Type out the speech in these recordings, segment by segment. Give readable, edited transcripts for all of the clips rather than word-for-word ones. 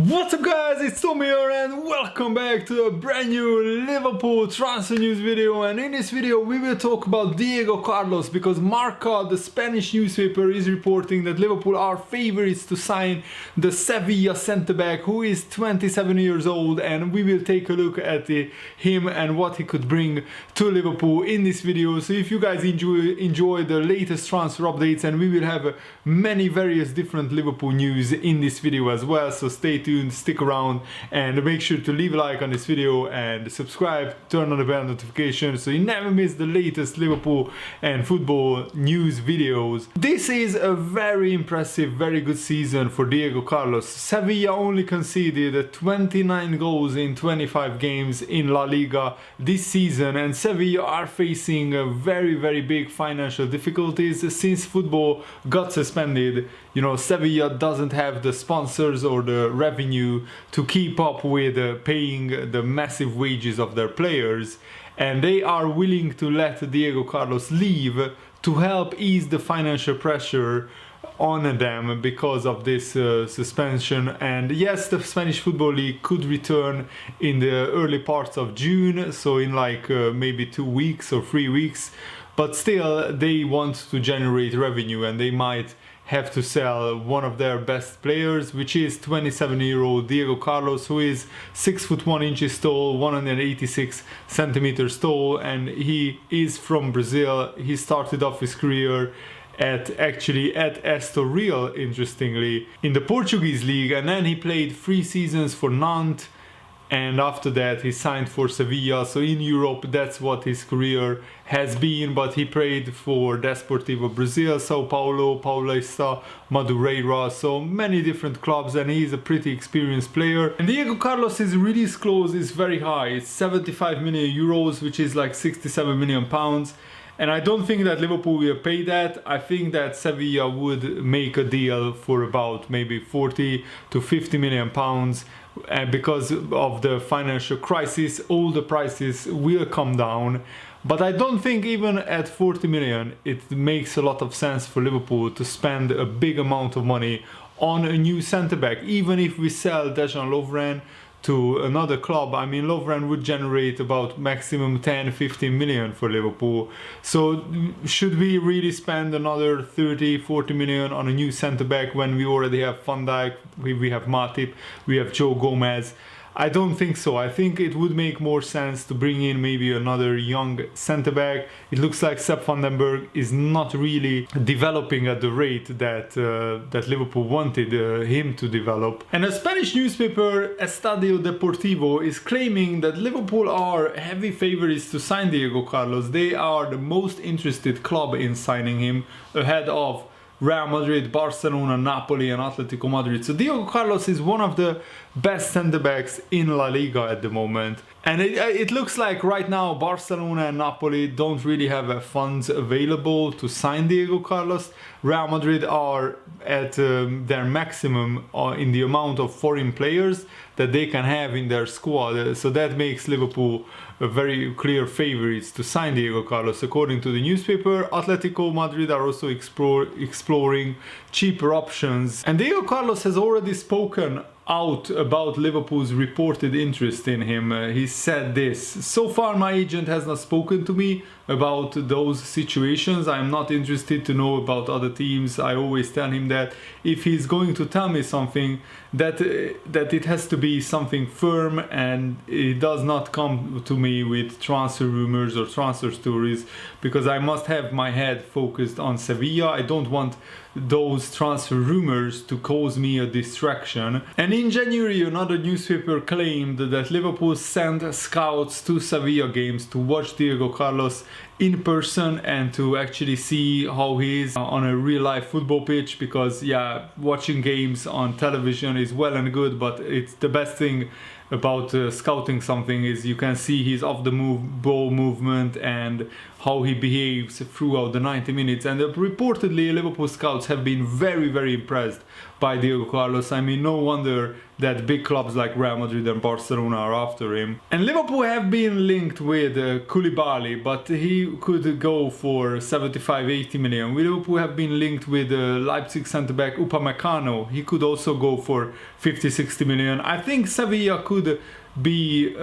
What's up guys, it's Tommy here and welcome back to a brand new Liverpool transfer news video. And in this video we will talk about Diego Carlos, because Marca, the Spanish newspaper, is reporting that Liverpool are favorites to sign the Sevilla centre-back, who is 27 years old, and we will take a look at him and what he could bring to Liverpool in this video. So if you guys enjoy the latest transfer updates, and we will have many various different Liverpool news in this video as well, so stay tuned, stick around, and make sure to leave a like on this video and subscribe, turn on the bell notification so you never miss the latest Liverpool and football news videos. This is a very impressive, very good season for Diego Carlos. Sevilla only conceded 29 goals in 25 games in La Liga this season, and Sevilla are facing very big financial difficulties since football got suspended. You know, Sevilla doesn't have the sponsors or the revenue to keep up with paying the massive wages of their players, and they are willing to let Diego Carlos leave to help ease the financial pressure on them because of this suspension. And yes, the Spanish Football League could return in the early parts of June, so in like maybe 2 weeks or 3 weeks, but still they want to generate revenue, and they might have to sell one of their best players, which is 27-year-old Diego Carlos, who is 6'1" tall, 186 centimeters tall, and he is from Brazil. He started off his career at Estoril, interestingly, in the Portuguese league, and then he played 3 seasons for Nantes, and after that he signed for Sevilla. So in Europe that's what his career has been, but he played for Desportivo Brazil, Sao Paulo, Paulista, Madureira, so many different clubs, and he's a pretty experienced player. And Diego Carlos's release clause is very high. It's 75 million euros, which is like 67 million pounds. And I don't think that Liverpool will pay that. I think that Sevilla would make a deal for about maybe 40 to 50 million pounds. Because of the financial crisis, all the prices will come down. But I don't think even at 40 million it makes a lot of sense for Liverpool to spend a big amount of money on a new centre-back. Even if we sell Dejan Lovren to another club, I mean, Lovren would generate about maximum 10-15 million for Liverpool. So should we really spend another 30-40 million on a new centre-back when we already have Van Dijk, we have Matip, we have Joe Gomez? I don't think so. I think it would make more sense to bring in maybe another young centre-back. It looks like Sepp van den Berg is not really developing at the rate that Liverpool wanted him to develop. And a Spanish newspaper, Estadio Deportivo, is claiming that Liverpool are heavy favorites to sign Diego Carlos. They are the most interested club in signing him, ahead of Real Madrid, Barcelona, Napoli and Atletico Madrid. So Diego Carlos is one of the best centre-backs in La Liga at the moment. And it looks like right now Barcelona and Napoli don't really have funds available to sign Diego Carlos. Real Madrid are at their maximum in the amount of foreign players that they can have in their squad. So that makes Liverpool a very clear favorites to sign Diego Carlos. According to the newspaper, Atletico Madrid are also exploring cheaper options. And Diego Carlos has already spoken out about Liverpool's reported interest in him. He said this: "So far my agent has not spoken to me about those situations. I am not interested to know about other teams. I always tell him that if he's going to tell me something, that it has to be something firm, and it does not come to me with transfer rumors or transfer stories, because I must have my head focused on Sevilla. I don't want those transfer rumors to cause me a distraction." And in January, another newspaper claimed that Liverpool sent scouts to Sevilla games to watch Diego Carlos in person and to actually see how he is on a real life football pitch, because yeah, watching games on television is well and good, but it's the best thing about scouting something is you can see his off the move ball movement and how he behaves throughout the 90 minutes. And reportedly Liverpool scouts have been very, very impressed by Diego Carlos. I mean, no wonder that big clubs like Real Madrid and Barcelona are after him. And Liverpool have been linked with Koulibaly, but he could go for 75-80 million. Liverpool have been linked with Leipzig centre-back Upamecano. He could also go for 50-60 million. I think Sevilla could be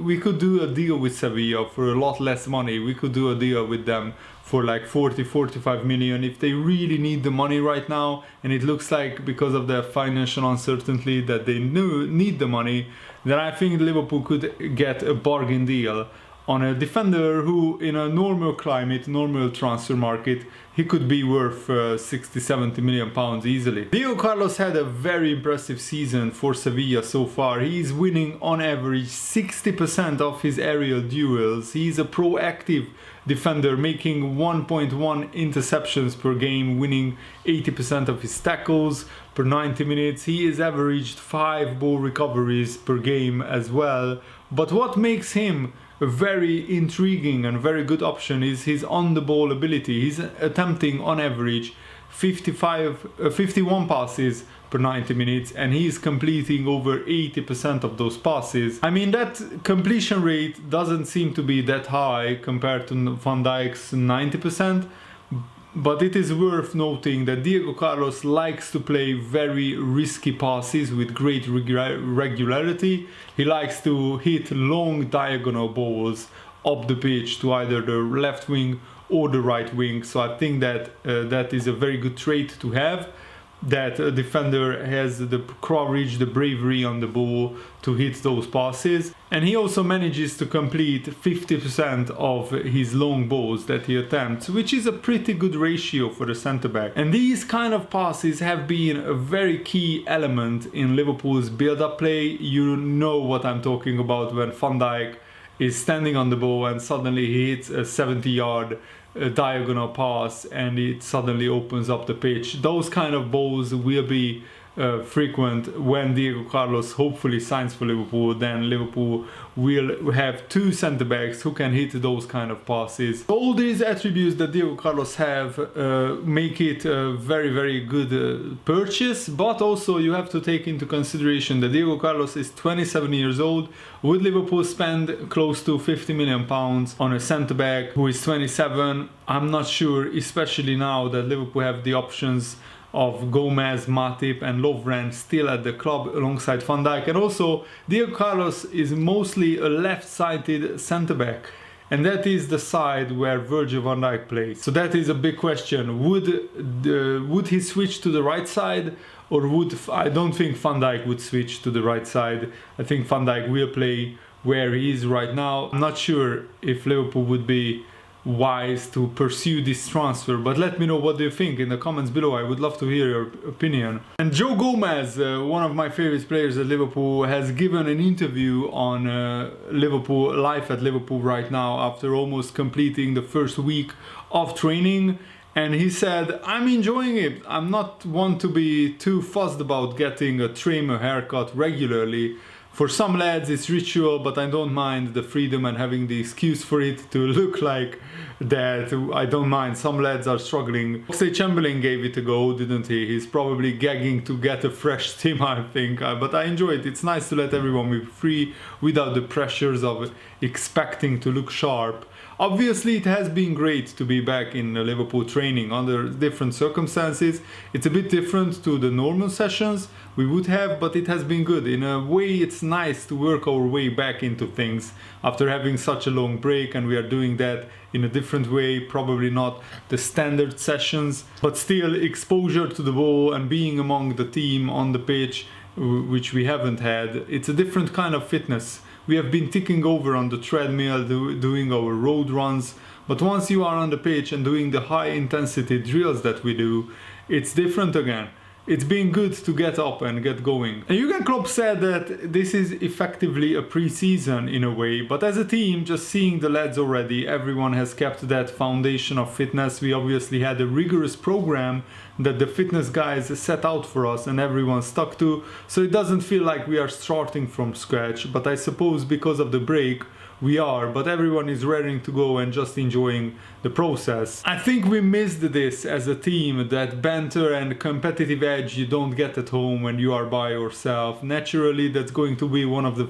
we could do a deal with Sevilla for a lot less money. We could do a deal with them for like 40-45 million if they really need the money right now, and it looks like because of the financial uncertainty that they need the money, then I think Liverpool could get a bargain deal on a defender who, in a normal climate, normal transfer market, he could be worth 60-70 million pounds easily. Diego Carlos had a very impressive season for Sevilla so far. He's winning on average 60% of his aerial duels. He's a proactive defender, making 1.1 interceptions per game, winning 80% of his tackles per 90 minutes. He has averaged 5 ball recoveries per game as well. But what makes him a very intriguing and very good option is his on-the-ball ability. He's attempting on average 51 passes per 90 minutes, and he's completing over 80% of those passes. I mean, that completion rate doesn't seem to be that high compared to Van Dijk's 90%, but it is worth noting that Diego Carlos likes to play very risky passes with great regularity. He likes to hit long diagonal balls up the pitch to either the left wing or the right wing. So I think that that is a very good trait to have, that a defender has the courage, the bravery on the ball to hit those passes. And he also manages to complete 50% of his long balls that he attempts, which is a pretty good ratio for the centre-back. And these kind of passes have been a very key element in Liverpool's build-up play. You know what I'm talking about when Van Dijk is standing on the ball and suddenly he hits a 70-yard diagonal pass and it suddenly opens up the pitch. Those kind of balls will be frequent when Diego Carlos hopefully signs for Liverpool. Then Liverpool will have 2 centre-backs who can hit those kind of passes. All these attributes that Diego Carlos have make it a very, very good purchase, but also you have to take into consideration that Diego Carlos is 27 years old. Would Liverpool spend close to 50 million pounds on a centre-back who is 27? I'm not sure, especially now that Liverpool have the options of Gomez, Matip and Lovren still at the club alongside Van Dijk. And also Diego Carlos is mostly a left-sided centre-back, and that is the side where Virgil van Dijk plays. So that is a big question. Would he switch to the right side, or I don't think Van Dijk would switch to the right side. I think Van Dijk will play where he is right now. I'm not sure if Liverpool would be wise to pursue this transfer, but let me know what you think in the comments below. I would love to hear your opinion. And Joe Gomez, one of my favorite players at Liverpool, has given an interview on Liverpool, live at Liverpool right now, after almost completing the first week of training. And he said, I'm enjoying it. I'm not one to be too fussed about getting a trim, a haircut regularly. For some lads it's ritual, but I don't mind the freedom and having the excuse for it to look like that. I don't mind. Some lads are struggling. Oxlade-Chamberlain gave it a go, didn't he? He's probably gagging to get a fresh team, I think. But I enjoy it. It's nice to let everyone be free without the pressures of expecting to look sharp. Obviously, it has been great to be back in Liverpool training under different circumstances. It's a bit different to the normal sessions we would have, but it has been good. In a way, it's nice to work our way back into things after having such a long break, and we are doing that in a different way, probably not the standard sessions, but still exposure to the ball and being among the team on the pitch, which we haven't had. It's a different kind of fitness. We have been ticking over on the treadmill, doing our road runs, but once you are on the pitch and doing the high intensity drills that we do, it's different again. It's been good to get up and get going. And Jurgen Klopp said that this is effectively a pre-season in a way, but as a team, just seeing the lads already, everyone has kept that foundation of fitness. We obviously had a rigorous program that the fitness guys set out for us and everyone stuck to, so it doesn't feel like we are starting from scratch. But I suppose because of the break, we are, but everyone is raring to go and just enjoying the process. I think we missed this as a team, that banter and competitive edge you don't get at home when you are by yourself. Naturally, that's going to be one of the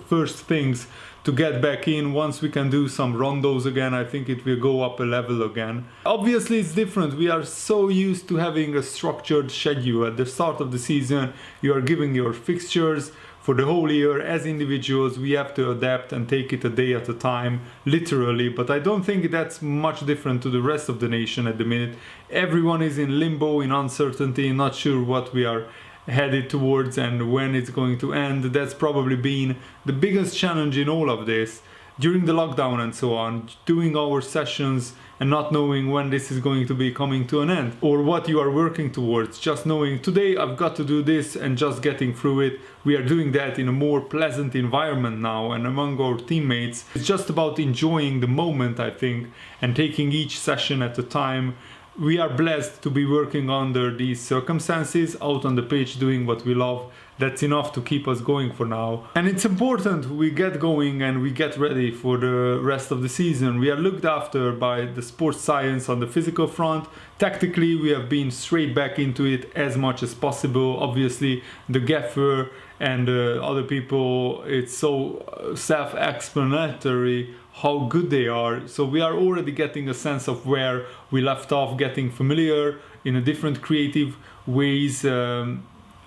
first things to get back in. Once we can do some rondos again, I think it will go up a level again. Obviously it's different. We are so used to having a structured schedule. At the start of the season, you are giving your fixtures for the whole year. As individuals, we have to adapt and take it a day at a time, literally. But I don't think that's much different to the rest of the nation at the minute. Everyone is in limbo, in uncertainty, not sure what we are headed towards and when it's going to end. That's probably been the biggest challenge in all of this during the lockdown and so on, doing our sessions and not knowing when this is going to be coming to an end or what you are working towards. Just knowing today I've got to do this and just getting through it. We are doing that in a more pleasant environment now and among our teammates. It's just about enjoying the moment, I think, and taking each session at a time. We are blessed to be working under these circumstances, out on the pitch doing what we love. That's enough to keep us going for now. And it's important we get going and we get ready for the rest of the season. We are looked after by the sports science on the physical front. Tactically, we have been straight back into it as much as possible. Obviously, the gaffer and other people, it's so self-explanatory how good they are. So we are already getting a sense of where we left off, getting familiar in a different creative ways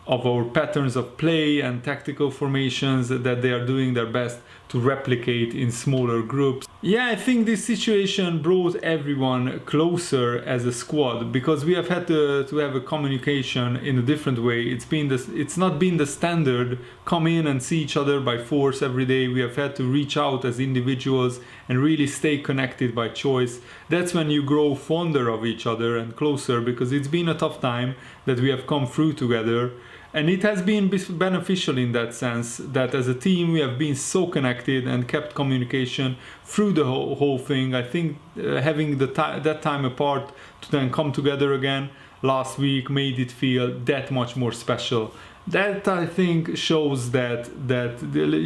of our patterns of play and tactical formations that they are doing their best to replicate in smaller groups. Yeah, I think this situation brought everyone closer as a squad because we have had to have a communication in a different way. It's not been the standard come in and see each other by force every day. We have had to reach out as individuals and really stay connected by choice. That's when you grow fonder of each other and closer, because it's been a tough time that we have come through together. And it has been beneficial in that sense, that as a team we have been so connected and kept communication through the whole thing. I think having that time apart to then come together again last week made it feel that much more special. That, I think, shows that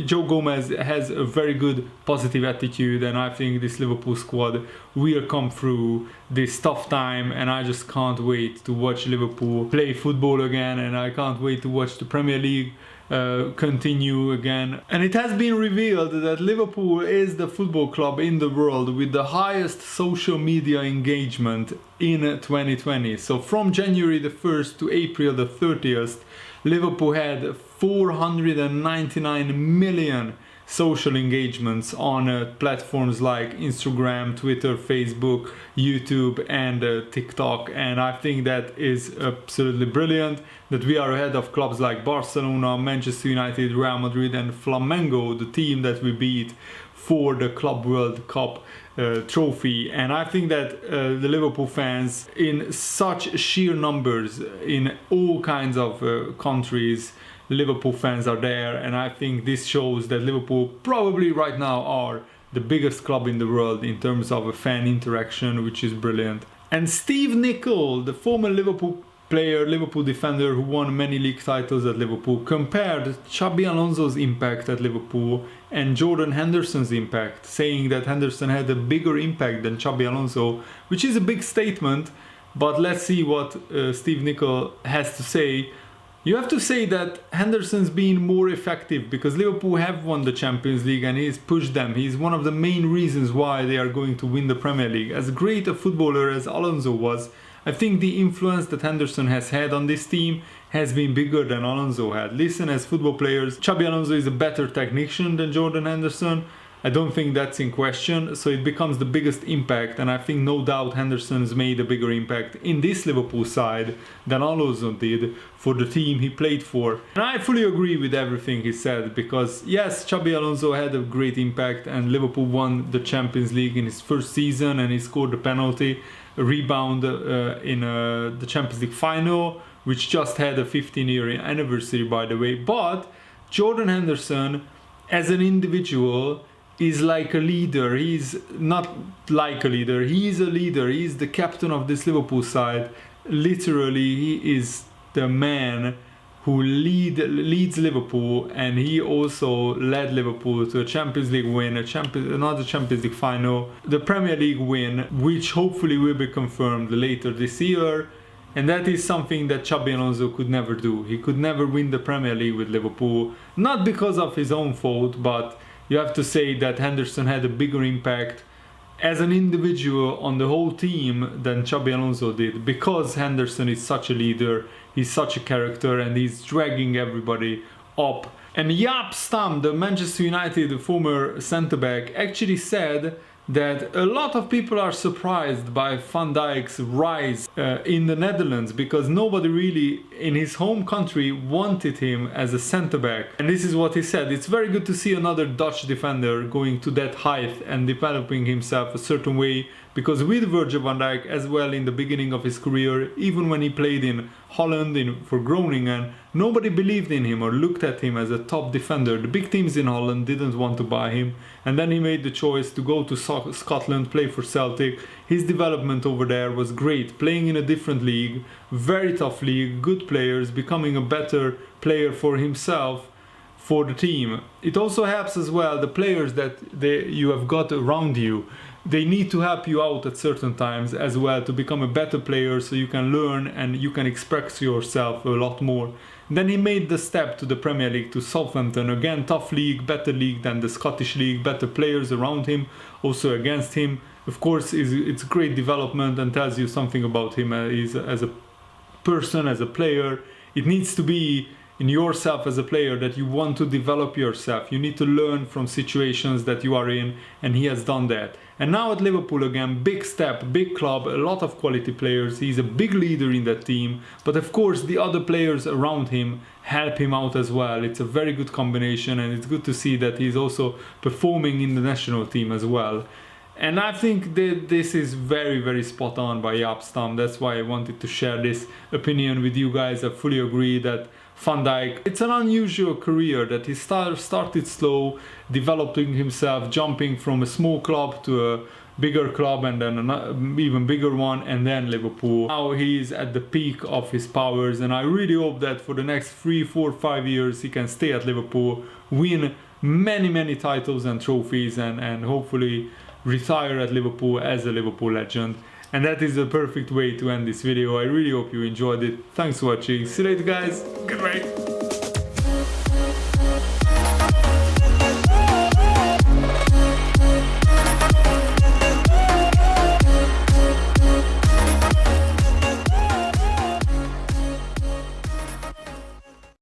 Joe Gomez has a very good positive attitude, and I think this Liverpool squad will come through this tough time, and I just can't wait to watch Liverpool play football again, and I can't wait to watch the Premier League continue again. And it has been revealed that Liverpool is the football club in the world with the highest social media engagement in 2020. So from January the 1st to April the 30th, Liverpool had 499 million social engagements on platforms like Instagram, Twitter, Facebook, YouTube and TikTok. And I think that is absolutely brilliant that we are ahead of clubs like Barcelona, Manchester United, Real Madrid and Flamengo, the team that we beat for the Club World Cup trophy. And I think that the Liverpool fans in such sheer numbers in all kinds of countries, Liverpool fans are there, and I think this shows that Liverpool probably right now are the biggest club in the world in terms of a fan interaction, which is brilliant. And Steve Nicol, the former Liverpool player, Liverpool defender who won many league titles at Liverpool, compared Xabi Alonso's impact at Liverpool and Jordan Henderson's impact, saying that Henderson had a bigger impact than Xabi Alonso, which is a big statement, but let's see what Steve Nicol has to say. You have to say that Henderson's been more effective because Liverpool have won the Champions League and he's pushed them. He's one of the main reasons why they are going to win the Premier League. As great a footballer as Alonso was, I think the influence that Henderson has had on this team has been bigger than Alonso had. Listen, as football players, Xabi Alonso is a better technician than Jordan Henderson. I don't think that's in question, so it becomes the biggest impact, and I think no doubt Henderson's made a bigger impact in this Liverpool side than Alonso did for the team he played for. And I fully agree with everything he said, because yes, Xabi Alonso had a great impact and Liverpool won the Champions League in his first season and he scored a penalty, a rebound in the Champions League final, which just had a 15-year anniversary, by the way. But Jordan Henderson, as an individual, is like a leader. He's not like a leader, he's a leader. He's the captain of this Liverpool side. Literally, he is the man who leads Liverpool, and he also led Liverpool to a Champions League win, another Champions League final, the Premier League win, which hopefully will be confirmed later this year. And that is something that Xabi Alonso could never do. He could never win the Premier League with Liverpool, not because of his own fault, but you have to say that Henderson had a bigger impact as an individual on the whole team than Xabi Alonso did, because Henderson is such a leader, he's such a character, and he's dragging everybody up. And Jaap Stam, the Manchester United former centre-back, actually said that a lot of people are surprised by Van Dijk's rise in the Netherlands, because nobody really in his home country wanted him as a centre-back. And this is what he said: it's very good to see another Dutch defender going to that height and developing himself a certain way, because with Virgil van Dijk as well in the beginning of his career, even when he played in Holland for Groningen, nobody believed in him or looked at him as a top defender. The big teams in Holland didn't want to buy him, and then he made the choice to go to Scotland, play for Celtic. His development over there was great, playing in a different league, very tough league, good players, becoming a better player for himself, for the team. It also helps as well the players that you have got around you. They need to help you out at certain times as well to become a better player, so you can learn and you can express yourself a lot more. Then he made the step to the Premier League, to Southampton. Again, tough league, better league than the Scottish League, better players around him, also against him. Of course, it's great development and tells you something about him as a person, as a player. It needs to be in yourself as a player that you want to develop yourself. You need to learn from situations that you are in, and he has done that. And now at Liverpool again, big step, big club, a lot of quality players. He's a big leader in that team, but of course the other players around him help him out as well. It's a very good combination, and it's good to see that he's also performing in the national team as well. And I think that this is very, very spot on by Jaap Stam. That's why I wanted to share this opinion with you guys. I fully agree that Van Dijk, it's an unusual career, that he started slow, developing himself, jumping from a small club to a bigger club, and then an even bigger one, and then Liverpool. Now he's at the peak of his powers, and I really hope that for the next 3, 4, 5 years he can stay at Liverpool, win many titles and trophies, and hopefully retire at Liverpool as a Liverpool legend. And that is the perfect way to end this video. I really hope you enjoyed it. Thanks for watching. See you later, guys. Goodbye.